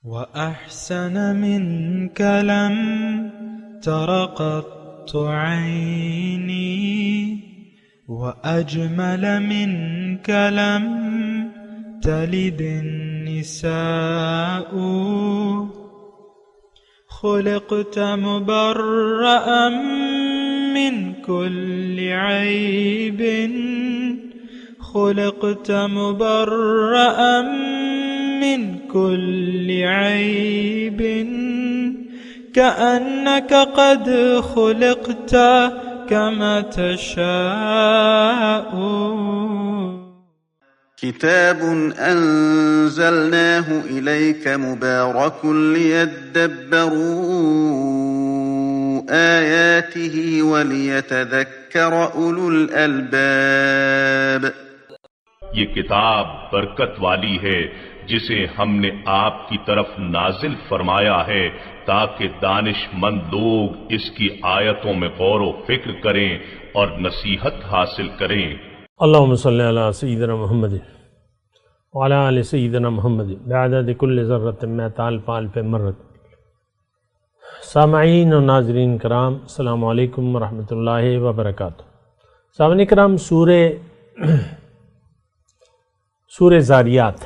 وأحسن منك لم تر قط عيني وأجمل منك لم تلد النساء خلقت مبرأ من كل عيب خلقت مبرأ من كل عيب كأنك قد خلقت كما تشاء. كتاب أنزلناه إليك مبارك ليدبروا آياته وليتذكر أولو الألباب. یہ کتاب برکت والی ہے جسے ہم نے آپ کی طرف نازل فرمایا ہے تاکہ دانش مند لوگ اس کی آیتوں میں غور و فکر کریں اور نصیحت حاصل کریں. اللہم صلی علی سیدنا محمد وعلی آل سیدنا محمد بعدد کل ذرۃ مئۃ الف الف مرۃ. سامعین و ناظرین کرام، السلام علیکم ورحمۃ اللہ وبرکاتہ. سامعین کرام، سورہ زاریات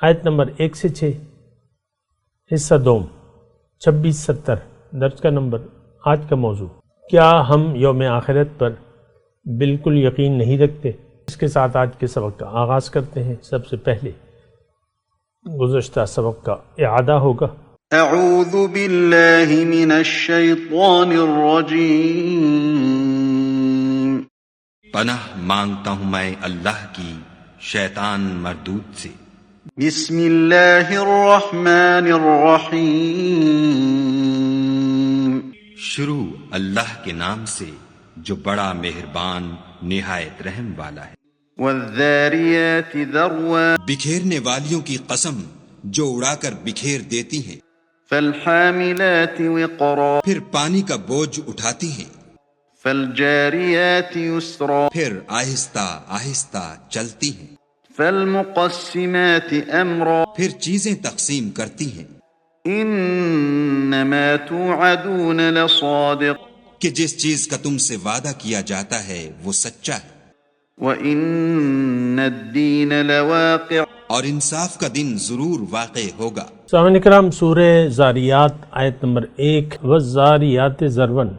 آیت نمبر 1 سے 6، حصہ دوم، 26-70 درس کا نمبر. آج کا موضوع: کیا ہم یوم آخرت پر بالکل یقین نہیں رکھتے؟ اس کے ساتھ آج کے سبق کا آغاز کرتے ہیں. سب سے پہلے گزشتہ سبق کا اعادہ ہوگا. اعوذ باللہ من الشیطان الرجیم. پناہ مانگتا ہوں میں اللہ کی شیطان مردود سے. بسم اللہ الرحمن الرحیم. شروع اللہ کے نام سے جو بڑا مہربان نہایت رحم والا ہے. والذاریات ذروا. بکھیرنے والیوں کی قسم جو اڑا کر بکھیر دیتی ہیں. فالحاملات وقرا. پھر پانی کا بوجھ اٹھاتی ہیں. فالجاریات یسرا. پھر آہستہ آہستہ چلتی ہیں. فالمقسمات امرا. پھر چیزیں تقسیم کرتی ہیں. انما توعدون لصادق. کہ جس چیز کا تم سے وعدہ کیا جاتا ہے وہ سچا ہے. وَإِنَّ الدِّينَ لَوَاقِعٌ. اور انصاف کا دن ضرور واقع ہوگا. سامعین کرام، سورہ زاریات آیت نمبر 1. والزاریات ذرون.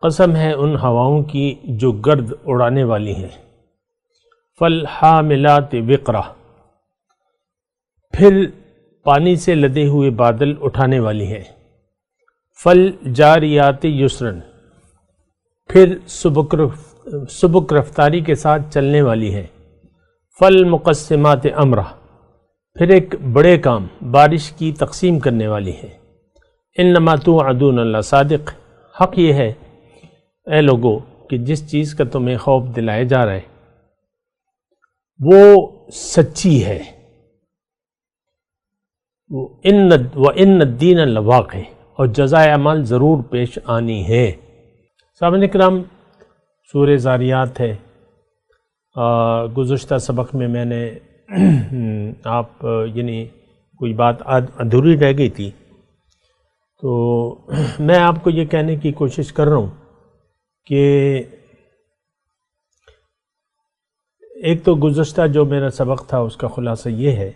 قسم ہے ان ہواؤں کی جو گرد اڑانے والی ہیں. فالحاملات وقرا. پھر پانی سے لدے ہوئے بادل اٹھانے والی ہیں. فالجاریات یسرن. پھر سبک رفتاری کے ساتھ چلنے والی ہیں. فالمقسمات امرا. پھر ایک بڑے کام بارش کی تقسیم کرنے والی ہیں. انما توعدون لصادق. حق یہ ہے اے لوگو کہ جس چیز کا تمہیں خوف دلایا جا رہا ہے وہ سچی ہے. وَإِنَّ الدِّينَ لَوَاقِعٌ. اور جزائے عمل ضرور پیش آنی ہے. سامعین کرام، سورہ زاریات ہے. گزشتہ سبق میں نے کوئی بات ادھوری رہ گئی تھی، تو میں آپ کو یہ کہنے کی کوشش کر رہا ہوں کہ ایک تو گزشتہ جو میرا سبق تھا اس کا خلاصہ یہ ہے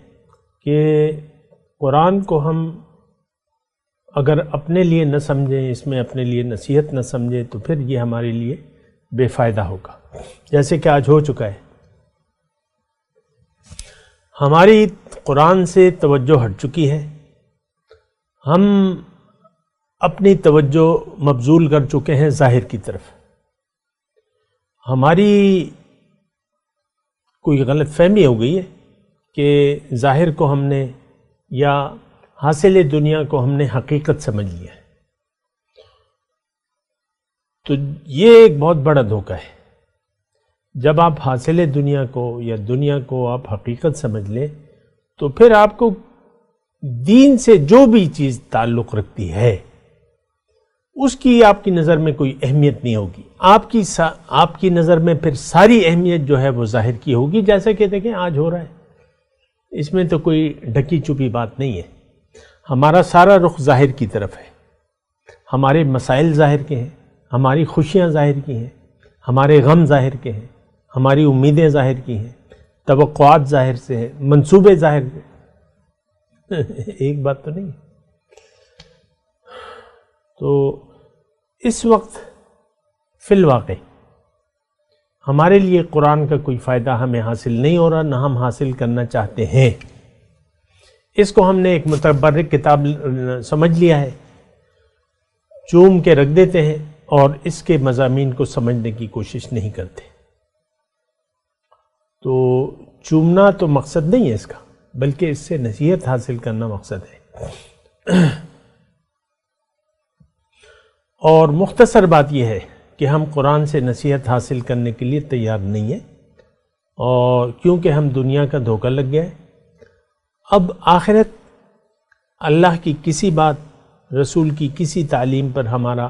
کہ قرآن کو ہم اگر اپنے لیے نہ سمجھیں، اس میں اپنے لیے نصیحت نہ سمجھیں، تو پھر یہ ہمارے لیے بے فائدہ ہوگا. جیسے کہ آج ہو چکا ہے، ہماری قرآن سے توجہ ہٹ چکی ہے. ہم اپنی توجہ مبذول کر چکے ہیں ظاہر کی طرف. ہماری کوئی غلط فہمی ہو گئی ہے کہ ظاہر کو ہم نے یا حاصل دنیا کو ہم نے حقیقت سمجھ لیا ہے. تو یہ ایک بہت بڑا دھوکہ ہے. جب آپ حاصل دنیا کو یا دنیا کو آپ حقیقت سمجھ لیں تو پھر آپ کو دین سے جو بھی چیز تعلق رکھتی ہے اس کی آپ کی نظر میں کوئی اہمیت نہیں ہوگی. آپ کی نظر میں پھر ساری اہمیت جو ہے وہ ظاہر کی ہوگی. جیسا کہ دیکھیں آج ہو رہا ہے، اس میں تو کوئی ڈھکی چھپی بات نہیں ہے. ہمارا سارا رخ ظاہر کی طرف ہے. ہمارے مسائل ظاہر کے ہیں، ہماری خوشیاں ظاہر کی ہیں، ہمارے غم ظاہر کے ہیں، ہماری امیدیں ظاہر کی ہیں، توقعات ظاہر سے ہیں، منصوبے ظاہر سے. ایک بات تو نہیں. تو اس وقت فی الواقع ہمارے لیے قرآن کا کوئی فائدہ ہمیں حاصل نہیں ہو رہا، نہ ہم حاصل کرنا چاہتے ہیں. اس کو ہم نے ایک متبرک کتاب سمجھ لیا ہے، چوم کے رکھ دیتے ہیں اور اس کے مضامین کو سمجھنے کی کوشش نہیں کرتے. تو چومنا تو مقصد نہیں ہے اس کا، بلکہ اس سے نصیحت حاصل کرنا مقصد ہے. اور مختصر بات یہ ہے کہ ہم قرآن سے نصیحت حاصل کرنے کے لیے تیار نہیں ہیں، اور کیونکہ ہم دنیا کا دھوکہ لگ گیا ہے. اب آخرت، اللہ کی کسی بات، رسول کی کسی تعلیم پر ہمارا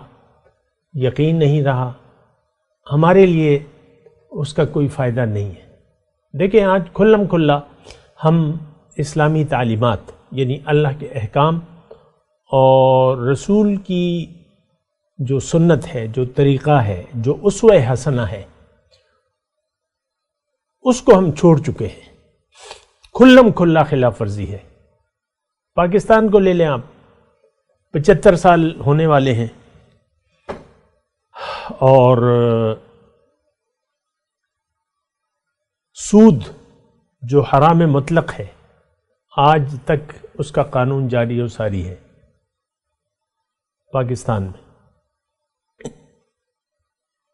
یقین نہیں رہا، ہمارے لیے اس کا کوئی فائدہ نہیں ہے. دیکھیں آج کھلم کھلا ہم اسلامی تعلیمات یعنی اللہ کے احکام اور رسول کی جو سنت ہے، جو طریقہ ہے، جو اسوہ حسنہ ہے، اس کو ہم چھوڑ چکے ہیں. کھلم کھلا خلاف ورزی ہے. پاکستان کو لے لیں آپ، 75 سال ہونے والے ہیں اور سود جو حرام مطلق ہے آج تک اس کا قانون جاری و ساری ہے پاکستان میں.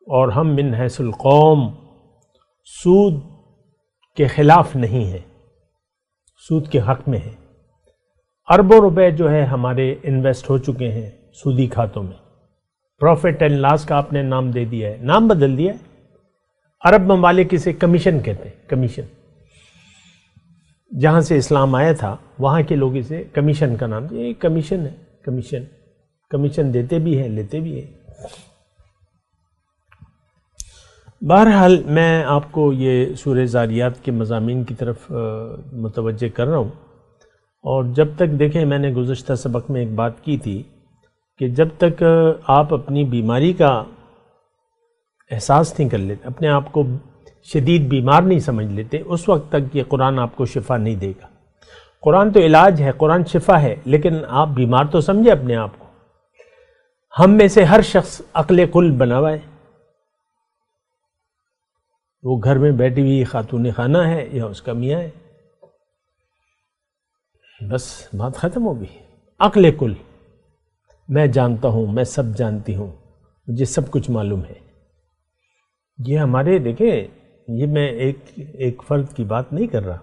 اور ہم من حیث القوم سود کے خلاف نہیں ہیں، سود کے حق میں ہیں. اربوں روپے جو ہے ہمارے انویسٹ ہو چکے ہیں سودی کھاتوں میں. پروفٹ اینڈ لاس کا آپ نے نام دے دیا ہے، نام بدل دیا ہے. عرب ممالک اسے کمیشن کہتے ہیں، کمیشن. جہاں سے اسلام آیا تھا وہاں کے لوگ اسے کمیشن کا نام دیا. یہ کمیشن ہے، کمیشن. کمیشن دیتے بھی ہیں، لیتے بھی ہیں. بہرحال میں آپ کو یہ سورہ زاریات کے مضامین کی طرف متوجہ کر رہا ہوں. اور جب تک دیکھیں، میں نے گزشتہ سبق میں ایک بات کی تھی کہ جب تک آپ اپنی بیماری کا احساس نہیں کر لیتے، اپنے آپ کو شدید بیمار نہیں سمجھ لیتے، اس وقت تک یہ قرآن آپ کو شفا نہیں دے گا. قرآن تو علاج ہے، قرآن شفا ہے، لیکن آپ بیمار تو سمجھے اپنے آپ کو. ہم میں سے ہر شخص عقل کل بنا ہوا ہے. وہ گھر میں بیٹھی ہوئی خاتون خانہ ہے یا اس کا میاں ہے، بس بات ختم ہوگی. عقل کل، میں جانتا ہوں، میں سب جانتی ہوں، مجھے سب کچھ معلوم ہے. یہ ہمارے، دیکھیں، یہ میں ایک فرد کی بات نہیں کر رہا.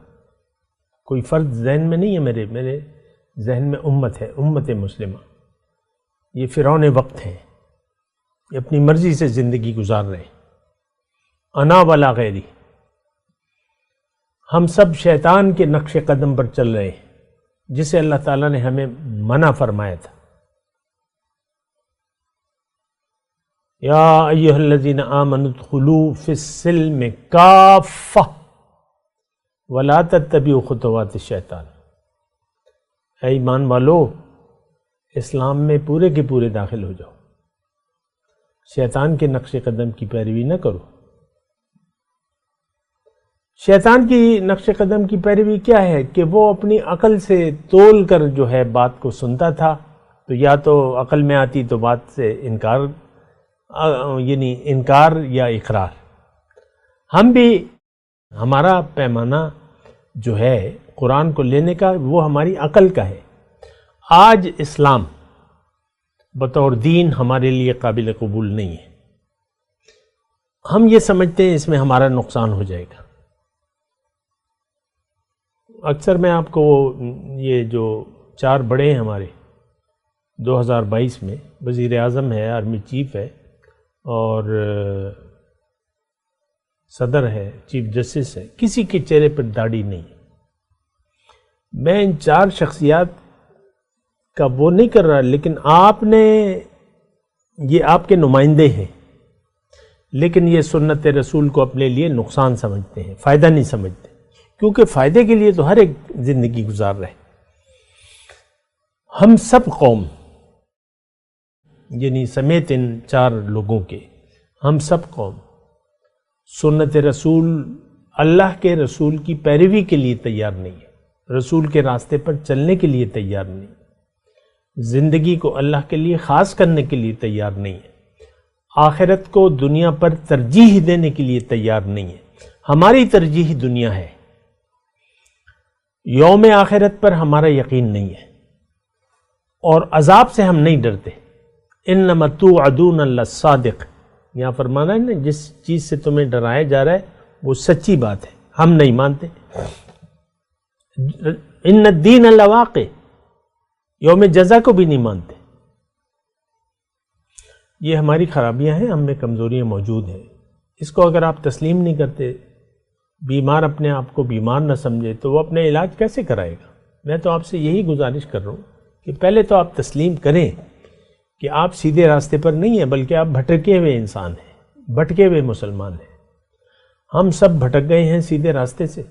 کوئی فرد ذہن میں نہیں ہے، میرے ذہن میں امت ہے، امت مسلمہ. یہ فرعون وقت ہیں، یہ اپنی مرضی سے زندگی گزار رہے ہیں. انا ولا غیری. ہم سب شیطان کے نقش قدم پر چل رہے ہیں جسے اللہ تعالیٰ نے ہمیں منع فرمایا تھا. یا ایھا الذین آمنوا ادخلوا فی السلم کافہ ولا تتبعوا خطوات الشیطان. اے ایمان والو، اسلام میں پورے کے پورے داخل ہو جاؤ، شیطان کے نقش قدم کی پیروی نہ کرو. شیطان کی نقش قدم کی پیروی کیا ہے کہ وہ اپنی عقل سے تول کر جو ہے بات کو سنتا تھا، تو یا تو عقل میں آتی تو بات سے انکار، یعنی انکار یا اقرار. ہم بھی، ہمارا پیمانہ جو ہے قرآن کو لینے کا وہ ہماری عقل کا ہے. آج اسلام بطور دین ہمارے لیے قابل قبول نہیں ہے. ہم یہ سمجھتے ہیں اس میں ہمارا نقصان ہو جائے گا. اکثر میں آپ کو یہ جو 4 بڑے ہیں ہمارے 2022 میں، وزیر اعظم ہے، آرمی چیف ہے، اور صدر ہے، چیف جسٹس ہے، کسی کے چہرے پر داڑھی نہیں. میں ان 4 شخصیات کا وہ نہیں کر رہا، لیکن آپ نے، یہ آپ کے نمائندے ہیں، لیکن یہ سنت رسول کو اپنے لیے نقصان سمجھتے ہیں، فائدہ نہیں سمجھتے. کیونکہ فائدے کے لیے تو ہر ایک زندگی گزار رہے. ہم سب قوم، یعنی سمیت ان 4 لوگوں کے، ہم سب قوم سنت رسول، اللہ کے رسول کی پیروی کے لیے تیار نہیں ہے، رسول کے راستے پر چلنے کے لیے تیار نہیں، زندگی کو اللہ کے لیے خاص کرنے کے لیے تیار نہیں ہے، آخرت کو دنیا پر ترجیح دینے کے لیے تیار نہیں ہے. ہماری ترجیح دنیا ہے، یوم آخرت پر ہمارا یقین نہیں ہے، اور عذاب سے ہم نہیں ڈرتے. انما توعدون لصادق، یہاں فرمانا ہے نا، جس چیز سے تمہیں ڈرایا جا رہا ہے وہ سچی بات ہے، ہم نہیں مانتے. ان الدین لواقع، یوم جزا کو بھی نہیں مانتے. یہ ہماری خرابیاں ہیں، ہم میں کمزوریاں موجود ہیں. اس کو اگر آپ تسلیم نہیں کرتے، بیمار اپنے آپ کو بیمار نہ سمجھے، تو وہ اپنے علاج کیسے کرائے گا؟ میں تو آپ سے یہی گزارش کر رہا ہوں کہ پہلے تو آپ تسلیم کریں کہ آپ سیدھے راستے پر نہیں ہیں، بلکہ آپ بھٹکے ہوئے انسان ہیں، بھٹکے ہوئے مسلمان ہیں. ہم سب بھٹک گئے ہیں سیدھے راستے سے.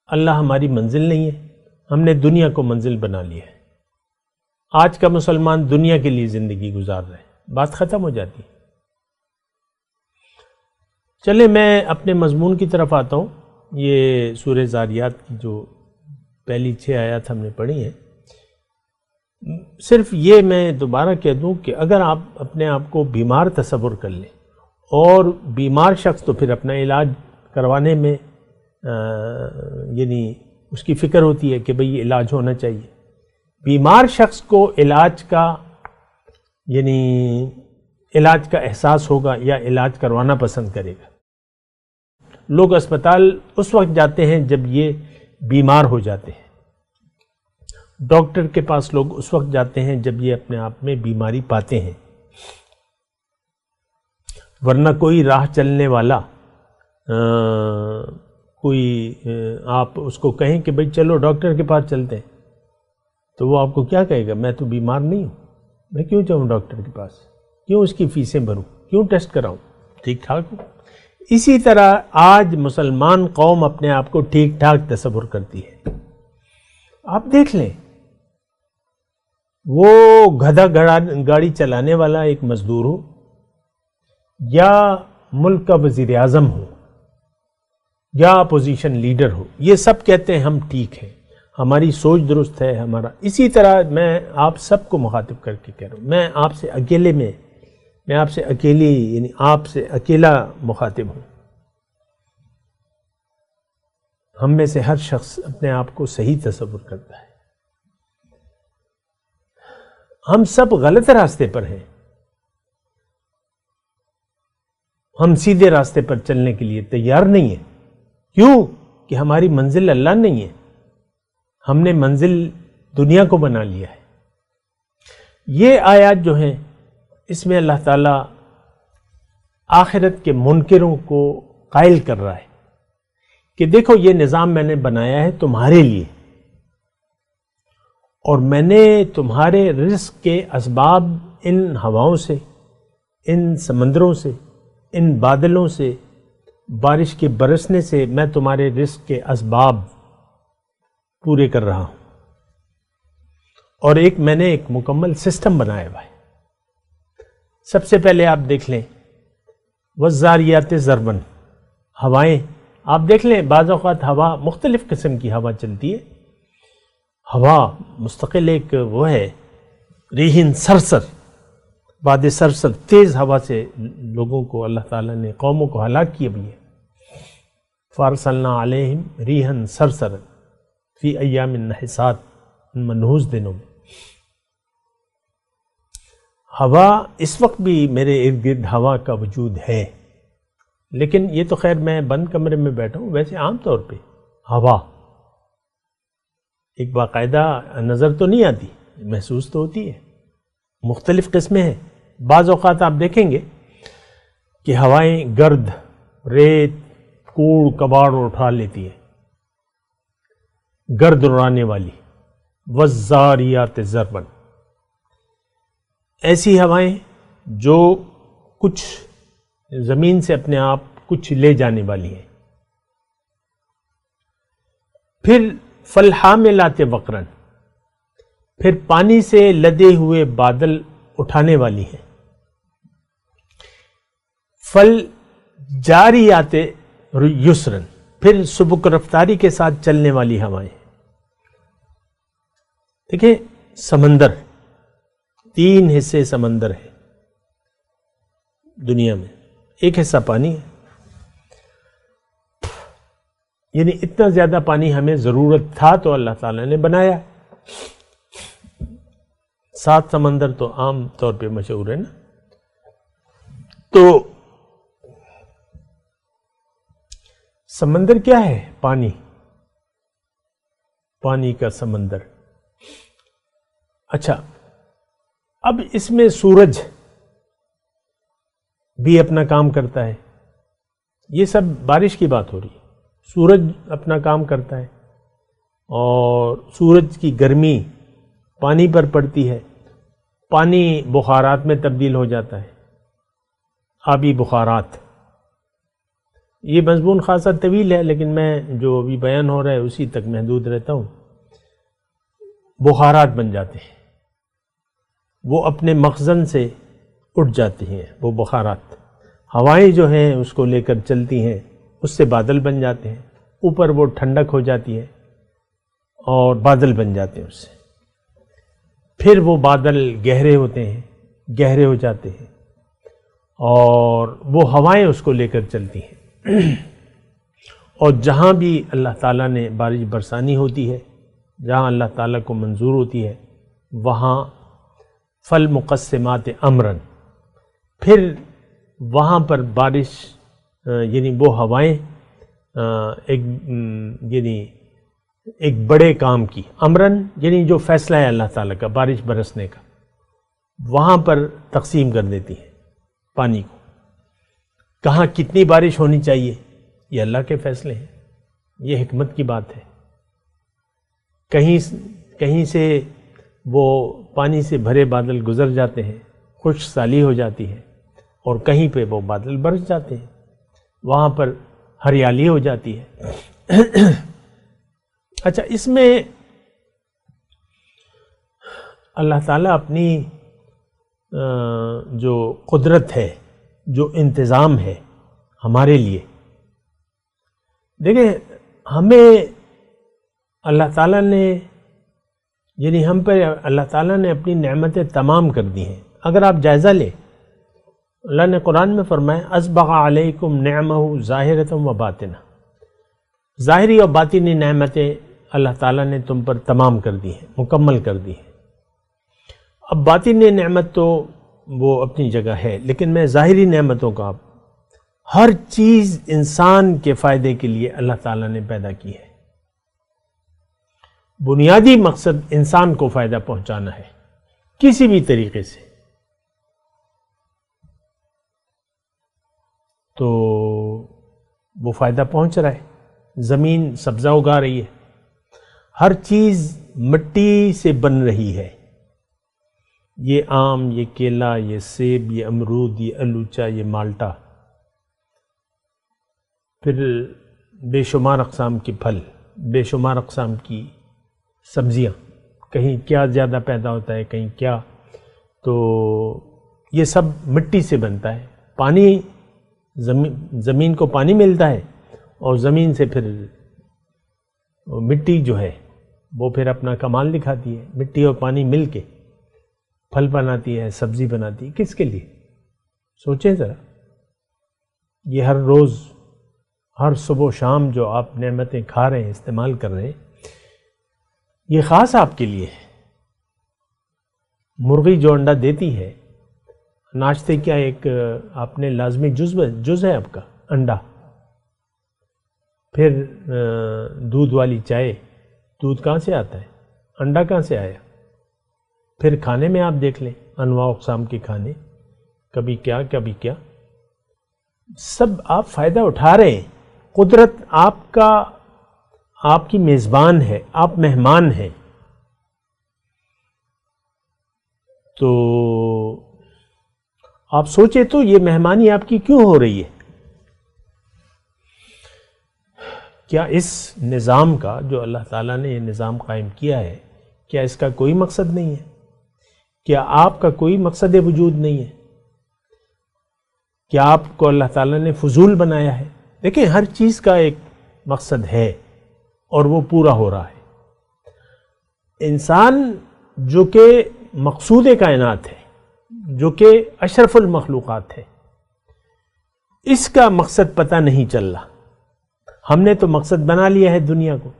اللہ ہماری منزل نہیں ہے، ہم نے دنیا کو منزل بنا لیا ہے. آج کا مسلمان دنیا کے لیے زندگی گزار رہے ہیں، بات ختم ہو جاتی ہے. چلے میں اپنے مضمون کی طرف آتا ہوں. یہ سورہ زاریات کی جو پہلی 6 آیات ہم نے پڑھی ہیں، صرف یہ میں دوبارہ کہہ دوں کہ اگر آپ اپنے آپ کو بیمار تصور کر لیں، اور بیمار شخص تو پھر اپنا علاج کروانے میں یعنی اس کی فکر ہوتی ہے کہ بھئی یہ علاج ہونا چاہیے. بیمار شخص کو علاج کا احساس ہوگا یا علاج کروانا پسند کرے گا. لوگ اسپتال اس وقت جاتے ہیں جب یہ بیمار ہو جاتے ہیں، ڈاکٹر کے پاس لوگ اس وقت جاتے ہیں جب یہ اپنے آپ میں بیماری پاتے ہیں. ورنہ کوئی راہ چلنے والا آپ اس کو کہیں کہ بھئی چلو ڈاکٹر کے پاس چلتے ہیں، تو وہ آپ کو کیا کہے گا؟ میں تو بیمار نہیں ہوں، میں کیوں جاؤں ڈاکٹر کے پاس، کیوں اس کی فیسیں بھروں، کیوں ٹیسٹ کراؤں، ٹھیک ٹھاک ہوں. اسی طرح آج مسلمان قوم اپنے آپ کو ٹھیک ٹھاک تصور کرتی ہے. آپ دیکھ لیں، وہ گدھا گاڑی چلانے والا ایک مزدور ہو، یا ملک کا وزیر اعظم ہو، یا اپوزیشن لیڈر ہو، یہ سب کہتے ہیں ہم ٹھیک ہیں، ہماری سوچ درست ہے ہمارا. اسی طرح میں آپ سب کو مخاطب کر کے کہہ رہا ہوں، میں آپ سے اکیلا مخاطب ہوں. ہم میں سے ہر شخص اپنے آپ کو صحیح تصور کرتا ہے. ہم سب غلط راستے پر ہیں. ہم سیدھے راستے پر چلنے کے لیے تیار نہیں ہیں. کیوں؟ کہ ہماری منزل اللہ نہیں ہے، ہم نے منزل دنیا کو بنا لیا ہے. یہ آیات جو ہیں، اس میں اللہ تعالیٰ آخرت کے منکروں کو قائل کر رہا ہے کہ دیکھو یہ نظام میں نے بنایا ہے تمہارے لیے، اور میں نے تمہارے رزق کے اسباب ان ہواؤں سے، ان سمندروں سے، ان بادلوں سے، بارش کے برسنے سے میں تمہارے رزق کے اسباب پورے کر رہا ہوں. اور میں نے ایک مکمل سسٹم بنایا ہوا ہے. سب سے پہلے آپ دیکھ لیں والذاریات ضرباً، ہوائیں آپ دیکھ لیں. بعض اوقات ہوا مختلف قسم کی ہوا چلتی ہے. ہوا مستقل ایک وہ ہے، ریحٍ سرسر، باد سرسر، تیز ہوا سے لوگوں کو اللہ تعالیٰ نے، قوموں کو ہلاک کیا بھی ہے. فارسلنا علیہم ریحًا سرسرا فی ایام نحسات، منحوس دنوں میں. ہوا اس وقت بھی میرے ارد گرد ہوا کا وجود ہے، لیکن یہ تو خیر میں بند کمرے میں بیٹھا ہوں. ویسے عام طور پہ ہوا ایک باقاعدہ نظر تو نہیں آتی، محسوس تو ہوتی ہے. مختلف قسمیں ہیں. بعض اوقات آپ دیکھیں گے کہ ہوائیں گرد، ریت، کوڑ کباڑ اٹھا لیتی ہے، گرد اڑانے والی. والذاریات ضرباً، ایسی ہوائیں جو کچھ زمین سے اپنے آپ کچھ لے جانے والی ہیں. پھر فالحاملات وقرن، پھر پانی سے لدے ہوئے بادل اٹھانے والی ہیں، فالجاریات یسرن، پھر سبک رفتاری کے ساتھ چلنے والی ہوائیں۔ دیکھیں سمندر، 3 حصے سمندر ہے دنیا میں، ایک حصہ پانی ہے، یعنی اتنا زیادہ پانی ہمیں ضرورت تھا تو اللہ تعالیٰ نے بنایا۔ 7 سمندر تو عام طور پہ مشہور ہے نا، تو سمندر کیا ہے؟ پانی، پانی کا سمندر۔ اچھا، اب اس میں سورج بھی اپنا کام کرتا ہے، یہ سب بارش کی بات ہو رہی ہے، سورج اپنا کام کرتا ہے، اور سورج کی گرمی پانی پر پڑتی ہے، پانی بخارات میں تبدیل ہو جاتا ہے، آبی بخارات۔ یہ مضمون خاصا طویل ہے، لیکن میں جو ابھی بیان ہو رہا ہے اسی تک محدود رہتا ہوں۔ بخارات بن جاتے ہیں، وہ اپنے مخزن سے اٹھ جاتی ہیں، وہ بخارات، ہوائیں جو ہیں اس کو لے کر چلتی ہیں، اس سے بادل بن جاتے ہیں، اوپر وہ ٹھنڈک ہو جاتی ہے اور بادل بن جاتے ہیں اس سے، پھر وہ بادل گہرے ہوتے ہیں، گہرے ہو جاتے ہیں، اور وہ ہوائیں اس کو لے کر چلتی ہیں، اور جہاں بھی اللہ تعالیٰ نے بارش برسانی ہوتی ہے، جہاں اللہ تعالیٰ کو منظور ہوتی ہے، وہاں فالمقسمات امرن، پھر وہاں پر بارش یعنی وہ ہوائیں ایک بڑے کام کی، امرن یعنی جو فیصلہ ہے اللہ تعالیٰ کا بارش برسنے کا، وہاں پر تقسیم کر دیتی ہیں پانی کو، کہاں کتنی بارش ہونی چاہیے یہ اللہ کے فیصلے ہیں، یہ حکمت کی بات ہے۔ کہیں سے وہ پانی سے بھرے بادل گزر جاتے ہیں، خشک سالی ہو جاتی ہے، اور کہیں پہ وہ بادل برس جاتے ہیں، وہاں پر ہریالی ہو جاتی ہے۔ اچھا، اس میں اللہ تعالیٰ اپنی جو قدرت ہے، جو انتظام ہے ہمارے لیے، دیکھیں ہمیں اللہ تعالیٰ نے یعنی ہم پر اللہ تعالیٰ نے اپنی نعمتیں تمام کر دی ہیں۔ اگر آپ جائزہ لیں، اللہ نے قرآن میں فرمایا اسبغ علیکم نعمہ ظاہرۃ و باطنہ، ظاہری اور باطنی نعمتیں اللہ تعالیٰ نے تم پر تمام کر دی ہیں، مکمل کر دی ہیں۔ اب باطنی نعمت تو وہ اپنی جگہ ہے، لیکن میں ظاہری نعمتوں کا ہر چیز انسان کے فائدے کے لیے اللہ تعالیٰ نے پیدا کی ہے۔ بنیادی مقصد انسان کو فائدہ پہنچانا ہے کسی بھی طریقے سے، تو وہ فائدہ پہنچ رہا ہے۔ زمین سبزہ اگا رہی ہے، ہر چیز مٹی سے بن رہی ہے، یہ آم، یہ کیلا، یہ سیب، یہ امرود، یہ الوچا، یہ مالٹا، پھر بے شمار اقسام کے پھل، بے شمار اقسام کی سبزیاں، کہیں کیا زیادہ پیدا ہوتا ہے، کہیں کیا، تو یہ سب مٹی سے بنتا ہے۔ پانی، زمین کو پانی ملتا ہے، اور زمین سے پھر مٹی جو ہے وہ پھر اپنا کمال دکھاتی ہے، مٹی اور پانی مل کے پھل بناتی ہے، سبزی بناتی ہے۔ کس کے لیے؟ سوچیں ذرا، یہ ہر روز، ہر صبح و شام جو آپ نعمتیں کھا رہے ہیں، استعمال کر رہے ہیں، یہ خاص آپ کے لیے ہے۔ مرغی جو انڈا دیتی ہے، ناشتے کیا ایک آپ نے لازمی جز ہے آپ کا انڈا، پھر دودھ والی چائے، دودھ کہاں سے آتا ہے؟ انڈا کہاں سے آیا؟ پھر کھانے میں آپ دیکھ لیں، انواع اقسام کے کھانے، کبھی کیا کبھی کیا، سب آپ فائدہ اٹھا رہے ہیں۔ قدرت آپ کی میزبان ہے، آپ مہمان ہیں، تو آپ سوچیں تو یہ مہمانی آپ کی کیوں ہو رہی ہے؟ کیا اس نظام کا، جو اللہ تعالیٰ نے یہ نظام قائم کیا ہے، کیا اس کا کوئی مقصد نہیں ہے؟ کیا آپ کا کوئی مقصد وجود نہیں ہے؟ کیا آپ کو اللہ تعالیٰ نے فضول بنایا ہے؟ دیکھیں، ہر چیز کا ایک مقصد ہے اور وہ پورا ہو رہا ہے۔ انسان جو کہ مقصود کائنات ہے، جو کہ اشرف المخلوقات ہے، اس کا مقصد پتہ نہیں چل رہا۔ ہم نے تو مقصد بنا لیا ہے دنیا کو،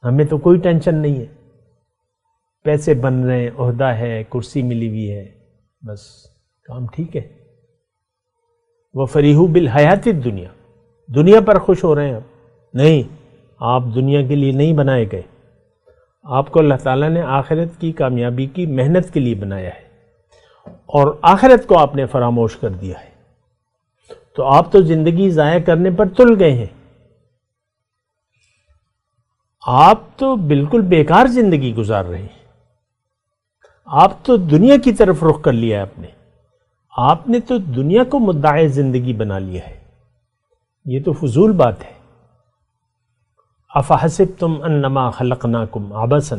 ہمیں تو کوئی ٹینشن نہیں ہے، پیسے بن رہے ہیں، عہدہ ہے، کرسی ملی ہوئی ہے، بس کام ٹھیک ہے۔ وَفَرِحُوا بِالْحَيَاةِ الدُّنْيَا، دنیا پر خوش ہو رہے ہیں آپ؟ نہیں، آپ دنیا کے لیے نہیں بنائے گئے، آپ کو اللہ تعالیٰ نے آخرت کی کامیابی کی محنت کے لیے بنایا ہے، اور آخرت کو آپ نے فراموش کر دیا ہے، تو آپ تو زندگی ضائع کرنے پر تل گئے ہیں۔ آپ تو بالکل بیکار زندگی گزار رہے ہیں، آپ تو دنیا کی طرف رخ کر لیا ہے آپ نے تو دنیا کو مدعی زندگی بنا لیا ہے۔ یہ تو فضول بات ہے۔ افحسبتم انما خلقناکم عبثا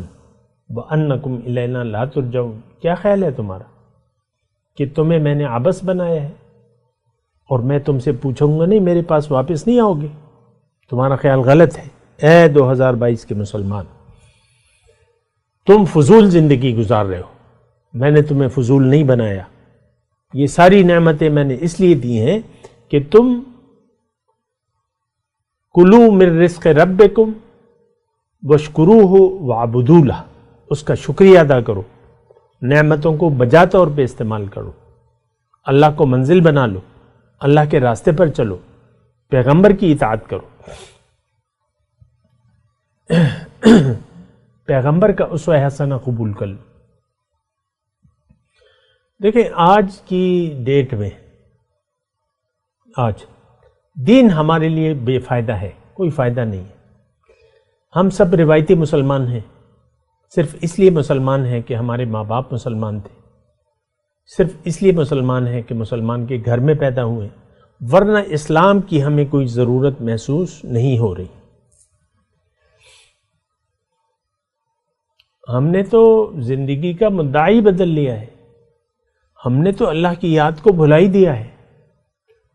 وانکم الینا لا ترجعون، کیا خیال ہے تمہارا کہ تمہیں میں نے عبث بنایا ہے اور میں تم سے پوچھوں گا نہیں، میرے پاس واپس نہیں آؤ گے؟ تمہارا خیال غلط ہے اے 2022 کے مسلمان، تم فضول زندگی گزار رہے ہو، میں نے تمہیں فضول نہیں بنایا۔ یہ ساری نعمتیں میں نے اس لیے دی ہیں کہ تم کلو من رزق ربکم واشکروہ وعبدوا لہ، اس کا شکریہ ادا کرو، نعمتوں کو بجا طور پہ استعمال کرو، اللہ کو منزل بنا لو، اللہ کے راستے پر چلو، پیغمبر کی اطاعت کرو، پیغمبر کا اسوہ حسنہ قبول کر لو۔ دیکھیں، آج کی ڈیٹ میں آج دین ہمارے لیے بے فائدہ ہے، کوئی فائدہ نہیں ہے۔ ہم سب روایتی مسلمان ہیں، صرف اس لیے مسلمان ہیں کہ ہمارے ماں باپ مسلمان تھے، صرف اس لیے مسلمان ہیں کہ مسلمان کے گھر میں پیدا ہوئے، ورنہ اسلام کی ہمیں کوئی ضرورت محسوس نہیں ہو رہی۔ ہم نے تو زندگی کا مدعی بدل لیا ہے، ہم نے تو اللہ کی یاد کو بھلا ہی دیا ہے،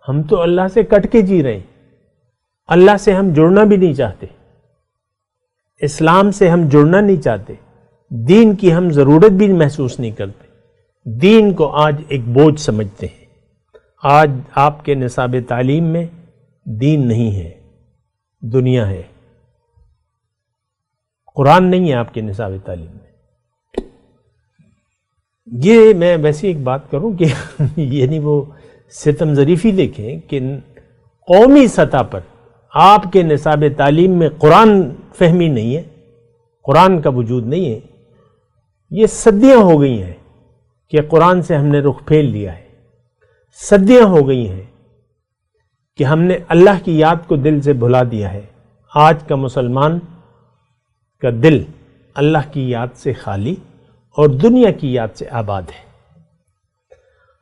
ہم تو اللہ سے کٹ کے جی رہے ہیں، اللہ سے ہم جڑنا بھی نہیں چاہتے، اسلام سے ہم جڑنا نہیں چاہتے، دین کی ہم ضرورت بھی محسوس نہیں کرتے، دین کو آج ایک بوجھ سمجھتے ہیں۔ آج آپ کے نصاب تعلیم میں دین نہیں ہے، دنیا ہے، قرآن نہیں ہے آپ کے نصاب تعلیم میں۔ یہ میں ویسے ایک بات کروں کہ یعنی وہ ستم ظریفی دیکھیں کہ قومی سطح پر آپ کے نصاب تعلیم میں قرآن فہمی نہیں ہے، قرآن کا وجود نہیں ہے۔ یہ صدیاں ہو گئی ہیں کہ قرآن سے ہم نے رخ پھیر لیا ہے، صدیاں ہو گئی ہیں کہ ہم نے اللہ کی یاد کو دل سے بھلا دیا ہے۔ آج کا مسلمان کا دل اللہ کی یاد سے خالی اور دنیا کی یاد سے آباد ہے۔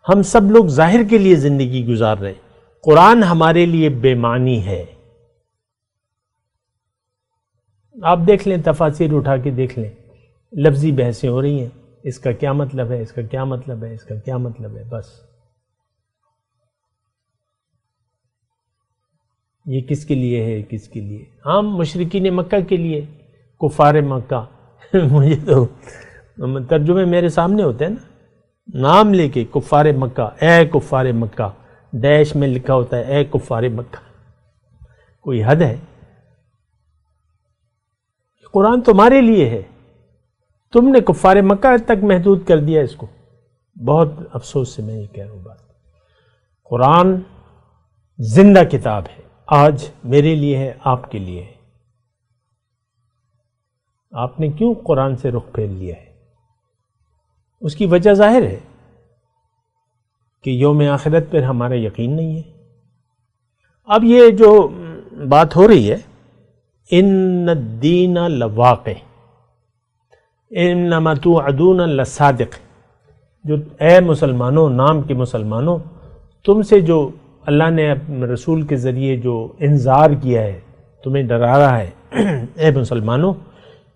ہم سب لوگ ظاہر کے لیے زندگی گزار رہے ہیں، قرآن ہمارے لیے بے معنی ہے۔ آپ دیکھ لیں، تفاسیر اٹھا کے دیکھ لیں، لفظی بحثیں ہو رہی ہیں، اس کا کیا مطلب ہے، اس کا کیا مطلب ہے، اس کا کیا مطلب ہے، بس یہ کس کے لیے ہے، کس کے لیے؟ عام مشرکین مکہ کے لیے، کفار مکہ۔ مجھے تو ترجمے میرے سامنے ہوتے ہیں نا، نام لے کے کفار مکہ، اے کفار مکہ، ڈیش میں لکھا ہوتا ہے اے کفار مکہ، کوئی حد ہے؟ قرآن تمہارے لیے ہے، تم نے کفار مکہ تک محدود کر دیا اس کو۔ بہت افسوس سے میں یہ کہہ رہا ہوں بات۔ قرآن زندہ کتاب ہے، آج میرے لیے ہے، آپ کے لیے ہے۔ آپ نے کیوں قرآن سے رخ پھیر لیا ہے؟ اس کی وجہ ظاہر ہے کہ یوم آخرت پر ہمارا یقین نہیں ہے۔ اب یہ جو بات ہو رہی ہے، ان الدین لواقع، انما توعدون لصادق، جو اے مسلمانوں، نام کے مسلمانوں، تم سے جو اللہ نے رسول کے ذریعے جو انذار کیا ہے، تمہیں ڈرا رہا ہے اے مسلمانوں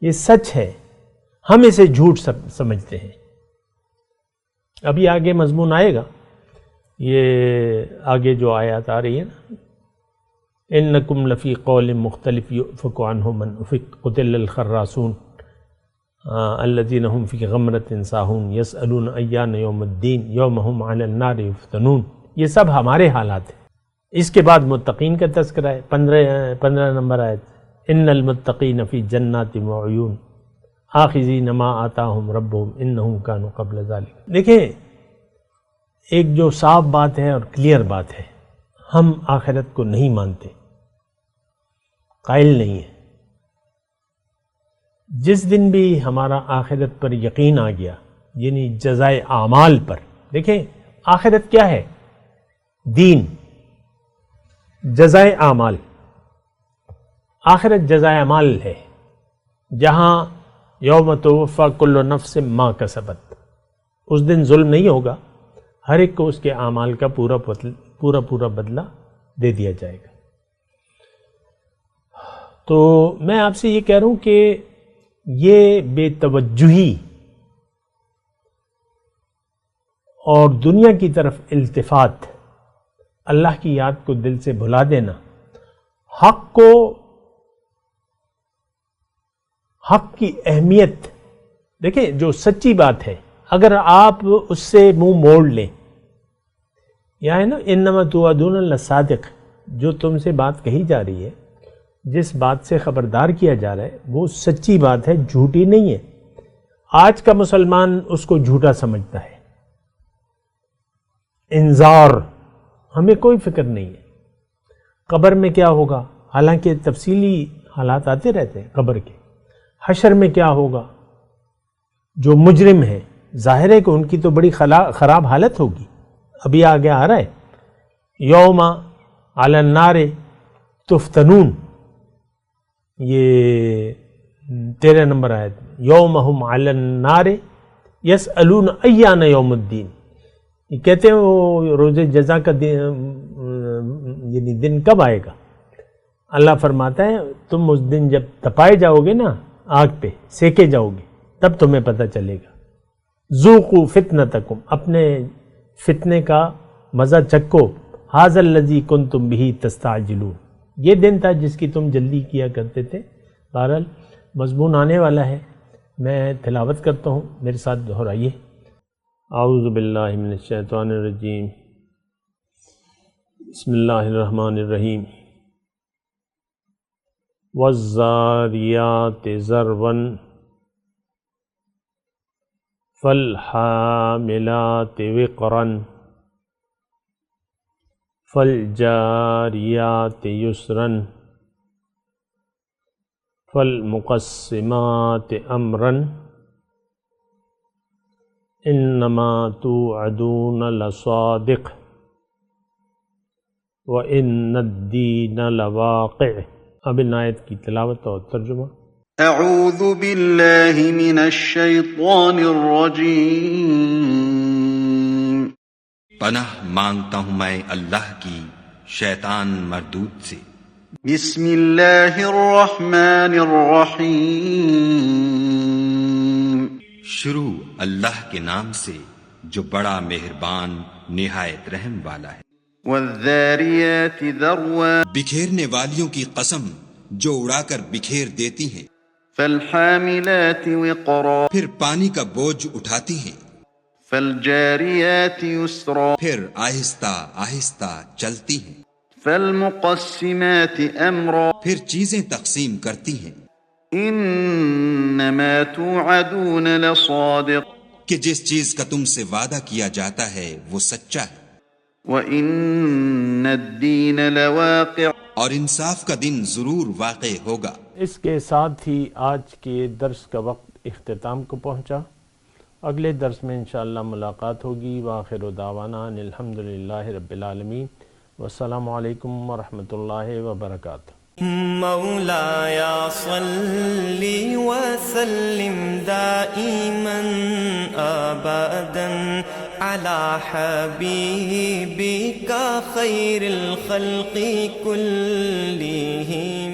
یہ سچ ہے، ہم اسے جھوٹ سمجھتے ہیں۔ ابھی آگے مضمون آئے گا، یہ آگے جو آیات آ رہی ہے نا، انکم لفی قول مختلف یؤفک عنہ من افک قتل الخراسون الذین هم فی غمرۃ ساہون یسألون ایان یوم الدین یوم هم علی النار یفتنون، یہ سب ہمارے حالات ہیں۔ اس کے بعد متقین کا تذکرہ ہے، 15 نمبر آیت، ان المتقین فی جنات وعیون آخذین ما آتاہم ربہم انہم کانوا قبل ذلک۔ دیکھیں ایک جو صاف بات ہے اور کلیئر بات ہے، ہم آخرت کو نہیں مانتے، قائل نہیں ہے۔ جس دن بھی ہمارا آخرت پر یقین آ گیا، یعنی جزائے اعمال پر، دیکھیں آخرت کیا ہے؟ دین، جزائے اعمال، آخرت جزائے اعمال ہے، جہاں یوم توفی کل نفس ما کسبت، اس دن ظلم نہیں ہوگا، ہر ایک کو اس کے اعمال کا پورا بدلہ دے دیا جائے گا۔ تو میں آپ سے یہ کہہ رہا ہوں کہ یہ بے توجہی اور دنیا کی طرف التفات، اللہ کی یاد کو دل سے بھلا دینا، حق کی اہمیت، دیکھیں جو سچی بات ہے اگر آپ اس سے منہ موڑ لیں، یا ہے نا انما توعدون لصادق، جو تم سے بات کہی جا رہی ہے، جس بات سے خبردار کیا جا رہا ہے وہ سچی بات ہے، جھوٹی نہیں ہے۔ آج کا مسلمان اس کو جھوٹا سمجھتا ہے۔ انذار، ہمیں کوئی فکر نہیں ہے قبر میں کیا ہوگا، حالانکہ تفصیلی حالات آتے رہتے ہیں قبر کے۔ حشر میں کیا ہوگا، جو مجرم ہیں ظاہر ہے کہ ان کی تو بڑی خراب حالت ہوگی۔ ابھی آگے آ رہا ہے یوم علی النار تفتنون، یہ 13 نمبر آیت، یوم ہم علی النار یسألون ایان یوم الدین، یہ کہتے ہیں وہ روز جزا کا یعنی دن کب آئے گا۔ اللہ فرماتا ہے تم اس دن جب تپائے جاؤ گے نا، آگ پہ سیکے جاؤ گے، تب تمہیں پتہ چلے گا۔ ذوقوا فتنتکم، اپنے فتنے کا مزہ چکو، ھذا الذی کنتم بہ تستعجلون، یہ دن تھا جس کی تم جلدی کیا کرتے تھے۔ بہرحال مضمون آنے والا ہے، میں تلاوت کرتا ہوں، میرے ساتھ دہرائیے۔ اعوذ باللہ من الشیطان الرجیم، بسم اللہ الرحمن الرحیم۔ والذاریات ذروا فالحاملات وقرا فالجاریات یسرا فالمقسمات امرا انما توعدون لصادق وان الدین لواقع۔ اب ان آیت کی تلاوت اور ترجمہ۔ اعوذ باللہ من الشیطان الرجیم، پناہ مانگتا ہوں میں اللہ کی شیطان مردود سے۔ بسم اللہ الرحمن الرحیم، شروع اللہ کے نام سے جو بڑا مہربان نہایت رحم والا ہے۔ والذاریات ذروا، بکھیرنے والیوں کی قسم جو اڑا کر بکھیر دیتی ہیں۔ فالحاملات وقرا، پھر پانی کا بوجھ اٹھاتی ہیں۔ فالجاریات یسرا، پھر آہستہ آہستہ چلتی ہیں۔ فالمقسمات امرا، پھر چیزیں تقسیم کرتی ہیں۔ انما توعدون لصادق، کہ جس چیز کا تم سے وعدہ کیا جاتا ہے وہ سچا ہے۔ وَإِنَّ الدِّينَ لَوَاقِعٌ، اور انصاف کا دن ضرور واقع ہوگا۔ اس کے ساتھ ہی آج کے درس کا وقت اختتام کو پہنچا۔ اگلے درس میں انشاءاللہ ملاقات ہوگی۔ وآخر دعوانا ان الحمدللہ رب العالمین، والسلام علیکم ورحمۃ اللہ وبرکاتہ۔ مولاي صل وسلم دائما أبدا على حبيبك خير الخلق كلهم